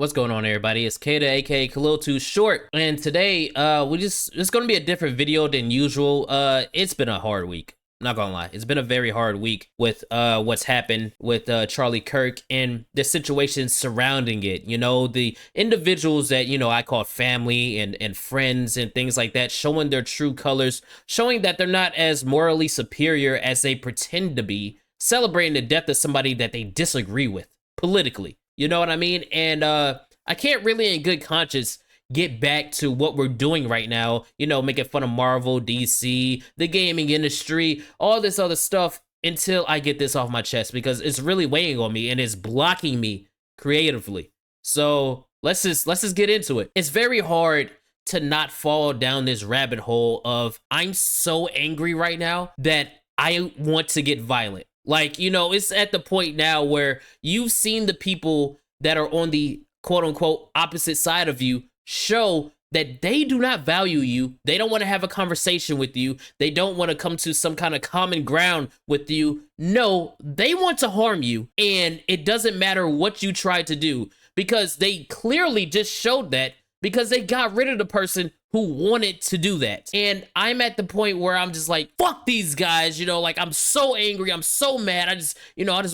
What's going on, everybody? It's Kata, aka Khalil Too Short, and today it's gonna be a different video than usual. It's been a hard week. Not gonna lie, it's been a very hard week with what's happened with Charlie Kirk and the situations surrounding it. You know, the individuals that I call family and friends and things like that, showing their true colors, showing that they're not as morally superior as they pretend to be, celebrating the death of somebody that they disagree with politically. You know what I mean? And I can't really in good conscience get back to what we're doing right now, making fun of Marvel, DC, the gaming industry, all this other stuff until I get this off my chest, because it's really weighing on me and it's blocking me creatively. So let's just get into it. It's very hard to not fall down this rabbit hole of I'm so angry right now that I want to get violent. Like, it's at the point now where you've seen the people that are on the quote unquote opposite side of you show that they do not value you. They don't want to have a conversation with you. They don't want to come to some kind of common ground with you. No, they want to harm you. And it doesn't matter what you try to do, because they clearly just showed that, because they got rid of the person who wanted to do that. And I'm at the point where I'm just like, fuck these guys, like I'm so angry, I'm so mad. I just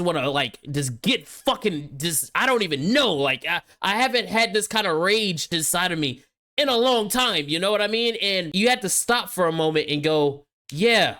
want to just get fucking, I don't even know. Like I haven't had this kind of rage inside of me in a long time, you know what I mean? And you have to stop for a moment and go, yeah,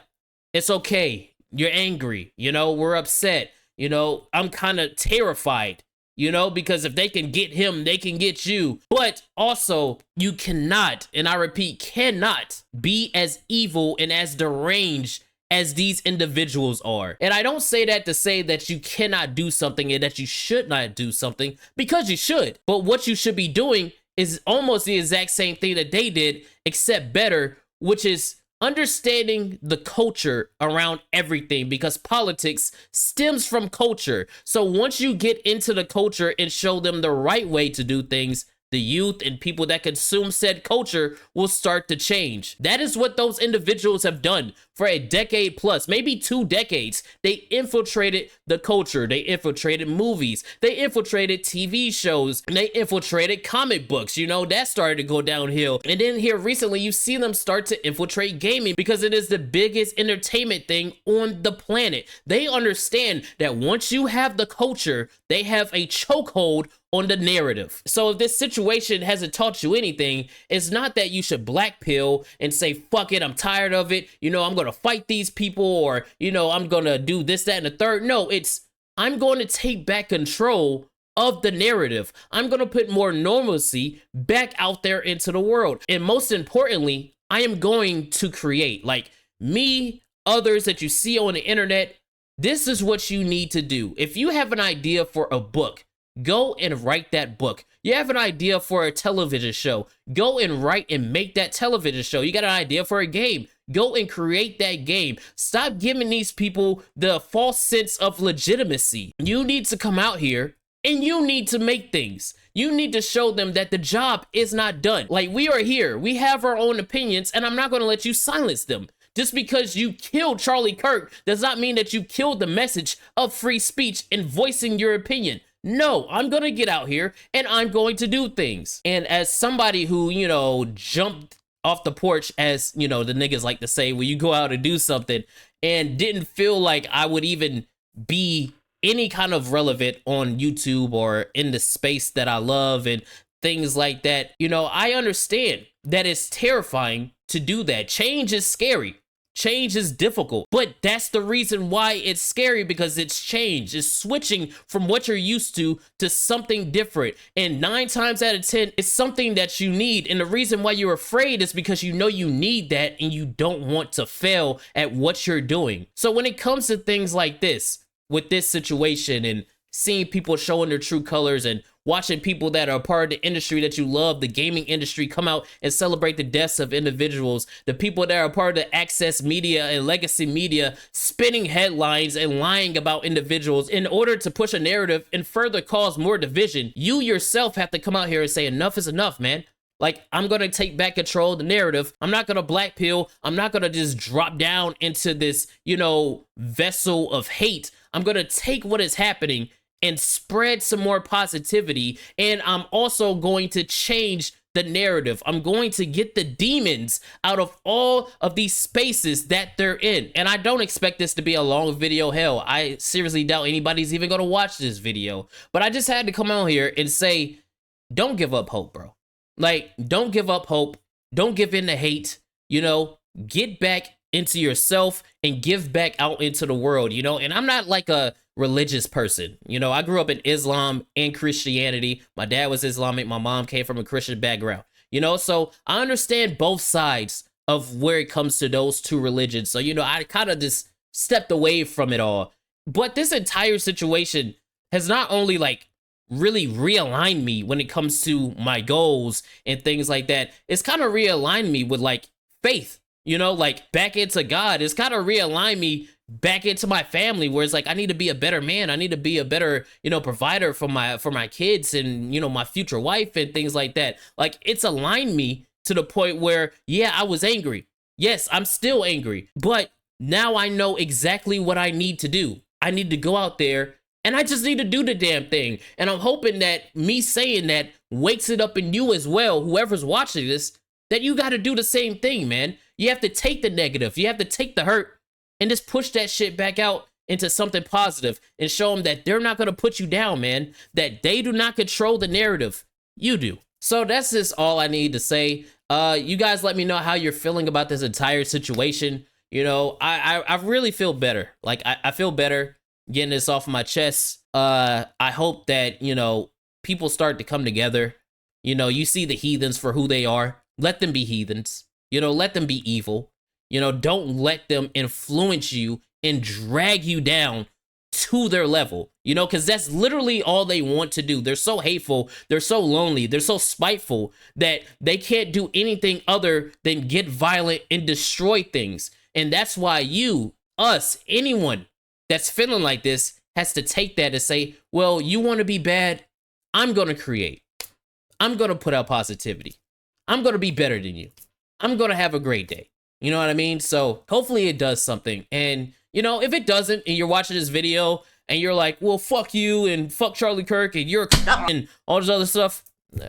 it's okay. You're angry, we're upset. I'm kind of terrified. Because if they can get him, they can get you. But also, you cannot, and I repeat, cannot be as evil and as deranged as these individuals are. And I don't say that to say that you cannot do something and that you should not do something, because you should. But what you should be doing is almost the exact same thing that they did, except better, which is understanding the culture around everything, because politics stems from culture. So once you get into the culture and show them the right way to do things, the youth and people that consume said culture will start to change. That is what those individuals have done for a decade plus, maybe 2 decades. They infiltrated the culture. They infiltrated movies. They infiltrated TV shows. And they infiltrated comic books. That started to go downhill. And then here recently, you see them start to infiltrate gaming, because it is the biggest entertainment thing on the planet. They understand that once you have the culture, they have a chokehold on the narrative. So if this situation hasn't taught you anything, it's not that you should black pill and say, fuck it, I'm tired of it. I'm going to fight these people, or, I'm going to do this, that, and the third. No, it's I'm going to take back control of the narrative. I'm going to put more normalcy back out there into the world. And most importantly, I am going to create, like me, others that you see on the internet. This is what you need to do. If you have an idea for a book, go and write that book. You have an idea for a television show, go and write and make that television show. You got an idea for a game, go and create that game. Stop giving these people the false sense of legitimacy. You need to come out here and you need to make things. You need to show them that the job is not done. Like, we are here, we have our own opinions, and I'm not going to let you silence them. Just because you killed Charlie Kirk does not mean that you killed the message of free speech and voicing your opinion. No, I'm going to get out here and I'm going to do things. And as somebody who, jumped off the porch, as, the niggas like to say, when you go out and do something, and didn't feel like I would even be any kind of relevant on YouTube or in the space that I love and things like that, I understand that it's terrifying to do that. Change is scary. Change is difficult, but that's the reason why it's scary, because it's change. It's switching from what you're used to something different. And 9 times out of 10, it's something that you need. And the reason why you're afraid is because you need that and you don't want to fail at what you're doing. So when it comes to things like this, with this situation and seeing people showing their true colors and watching people that are part of the industry that you love, the gaming industry, come out and celebrate the deaths of individuals, the people that are part of the access media and legacy media spinning headlines and lying about individuals in order to push a narrative and further cause more division, you yourself have to come out here and say enough is enough, man. Like, I'm going to take back control of the narrative. I'm not going to black pill. I'm not going to just drop down into this, vessel of hate. I'm going to take what is happening and spread some more positivity. And I'm also going to change the narrative. I'm going to get the demons out of all of these spaces that they're in. And I don't expect this to be a long video. Hell, I seriously doubt anybody's even going to watch this video. But I just had to come out here and say, don't give up hope, bro. Like, don't give up hope. Don't give in to hate. You know, get back into yourself and give back out into the world, you know? And I'm not like a religious person. You know, I grew up in Islam and Christianity. My dad was Islamic. My mom came from a Christian background, you know? So I understand both sides of where it comes to those two religions. So, you know, I kind of just stepped away from it all. But this entire situation has not only like really realigned me when it comes to my goals and things like that, it's kind of realigned me with like faith, you know, like back into God. It's kind of realigned me back into my family, where it's like I need to be a better man. I need to be a better, you know, provider for my kids and, you know, my future wife and things like that. Like, it's aligned me to the point where, yeah, I was angry. Yes, I'm still angry, but now I know exactly what I need to do. I need to go out there and I just need to do the damn thing. And I'm hoping that me saying that wakes it up in you as well, whoever's watching this, that you got to do the same thing, man. You have to take the negative. You have to take the hurt and just push that shit back out into something positive and show them that they're not going to put you down, man. That they do not control the narrative. You do. So that's just all I need to say. You guys let me know how you're feeling about this entire situation. You know, I really feel better. Like, I feel better getting this off of my chest. I hope that, you know, people start to come together. You know, you see the heathens for who they are. Let them be heathens. You know, let them be evil. You know, don't let them influence you and drag you down to their level, you know, because that's literally all they want to do. They're so hateful. They're so lonely. They're so spiteful that they can't do anything other than get violent and destroy things. And that's why you, us, anyone that's feeling like this has to take that and say, well, you want to be bad? I'm going to create. I'm going to put out positivity. I'm going to be better than you. I'm going to have a great day. You know what I mean? So hopefully it does something. And, you know, if it doesn't, and you're watching this video and you're like, well, fuck you and fuck Charlie Kirk and you're and all this other stuff.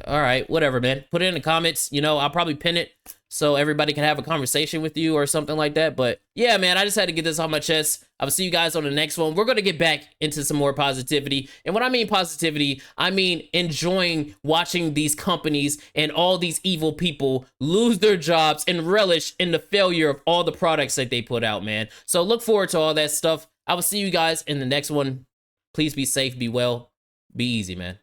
All right, whatever, man. Put it in the comments. You know, I'll probably pin it so everybody can have a conversation with you or something like that. But yeah, man, I just had to get this off my chest. I'll see you guys on the next one. We're going to get back into some more positivity. And when I mean positivity, I mean enjoying watching these companies and all these evil people lose their jobs and relish in the failure of all the products that they put out, man. So look forward to all that stuff. I will see you guys in the next one. Please be safe, be well, be easy, man.